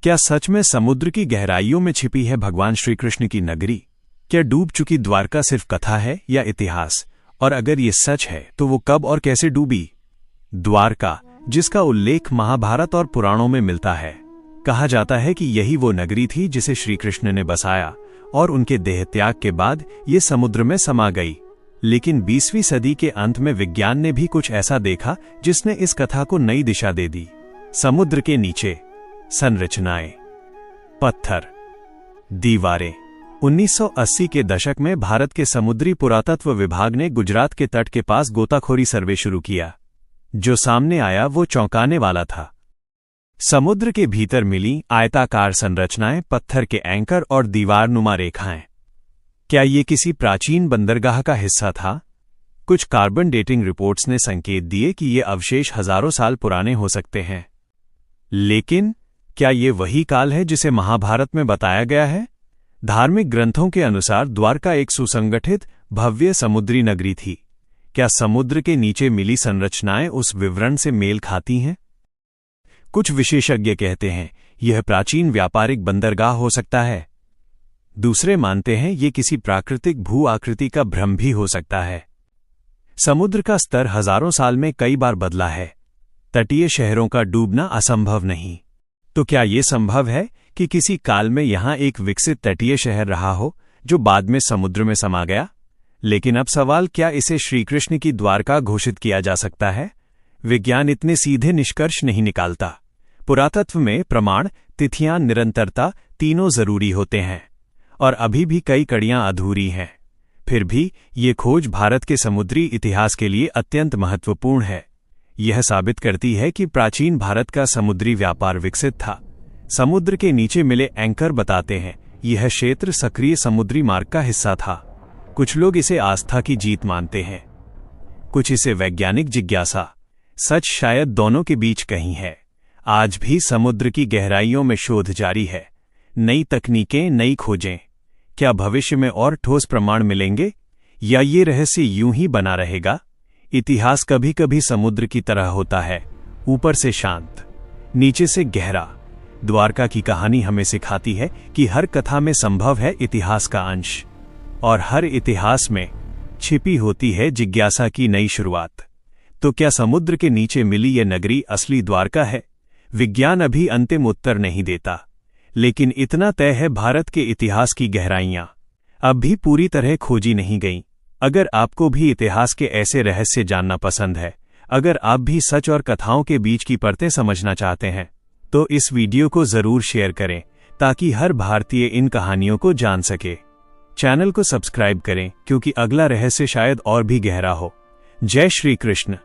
क्या सच में समुद्र की गहराइयों में छिपी है भगवान श्री कृष्ण की नगरी? क्या डूब चुकी द्वारका सिर्फ कथा है या इतिहास? और अगर ये सच है तो वो कब और कैसे डूबी? द्वारका, जिसका उल्लेख महाभारत और पुराणों में मिलता है, कहा जाता है कि यही वो नगरी थी जिसे श्री कृष्ण ने बसाया और उनके देह त्याग के बाद ये समुद्र में समा गई। लेकिन 20वीं सदी के अंत में विज्ञान ने भी कुछ ऐसा देखा जिसने इस कथा को नई दिशा दे दी। समुद्र के नीचे संरचनाएं, पत्थर, दीवारें। 1980 के दशक में भारत के समुद्री पुरातत्व विभाग ने गुजरात के तट के पास गोताखोरी सर्वे शुरू किया। जो सामने आया वो चौंकाने वाला था। समुद्र के भीतर मिली आयताकार संरचनाएं, पत्थर के एंकर और दीवारनुमा रेखाएं। क्या ये किसी प्राचीन बंदरगाह का हिस्सा था? कुछ कार्बन डेटिंग रिपोर्ट्स ने संकेत दिए कि ये अवशेष हजारों साल पुराने हो सकते हैं। लेकिन क्या ये वही काल है जिसे महाभारत में बताया गया है? धार्मिक ग्रंथों के अनुसार द्वारका एक सुसंगठित, भव्य समुद्री नगरी थी। क्या समुद्र के नीचे मिली संरचनाएं उस विवरण से मेल खाती हैं? कुछ विशेषज्ञ कहते हैं यह प्राचीन व्यापारिक बंदरगाह हो सकता है। दूसरे मानते हैं ये किसी प्राकृतिक भू आकृति का भ्रम भी हो सकता है। समुद्र का स्तर हजारों साल में कई बार बदला है। तटीय शहरों का डूबना असंभव नहीं। तो क्या ये संभव है कि किसी काल में यहां एक विकसित तटीय शहर रहा हो जो बाद में समुद्र में समा गया? लेकिन अब सवाल, क्या इसे श्री कृष्ण की द्वारका घोषित किया जा सकता है? विज्ञान इतने सीधे निष्कर्ष नहीं निकालता। पुरातत्व में प्रमाण, तिथियां, निरंतरता तीनों जरूरी होते हैं और अभी भी कई कड़ियां अधूरी हैं। फिर भी ये खोज भारत के समुद्री इतिहास के लिए अत्यंत महत्वपूर्ण है। यह साबित करती है कि प्राचीन भारत का समुद्री व्यापार विकसित था। समुद्र के नीचे मिले एंकर बताते हैं यह क्षेत्र सक्रिय समुद्री मार्ग का हिस्सा था। कुछ लोग इसे आस्था की जीत मानते हैं, कुछ इसे वैज्ञानिक जिज्ञासा। सच शायद दोनों के बीच कहीं है। आज भी समुद्र की गहराइयों में शोध जारी है। नई तकनीकें, नई खोजें। क्या भविष्य में और ठोस प्रमाण मिलेंगे या ये रहस्य यूं ही बना रहेगा? इतिहास कभी कभी समुद्र की तरह होता है, ऊपर से शांत, नीचे से गहरा। द्वारका की कहानी हमें सिखाती है कि हर कथा में संभव है इतिहास का अंश, और हर इतिहास में छिपी होती है जिज्ञासा की नई शुरुआत। तो क्या समुद्र के नीचे मिली यह नगरी असली द्वारका है? विज्ञान अभी अंतिम उत्तर नहीं देता, लेकिन इतना तय है, भारत के इतिहास की गहराइयां अब भी पूरी तरह खोजी नहीं गईं। अगर आपको भी इतिहास के ऐसे रहस्य जानना पसंद है, अगर आप भी सच और कथाओं के बीच की परतें समझना चाहते हैं, तो इस वीडियो को जरूर शेयर करें ताकि हर भारतीय इन कहानियों को जान सके। चैनल को सब्सक्राइब करें क्योंकि अगला रहस्य शायद और भी गहरा हो। जय श्री कृष्ण।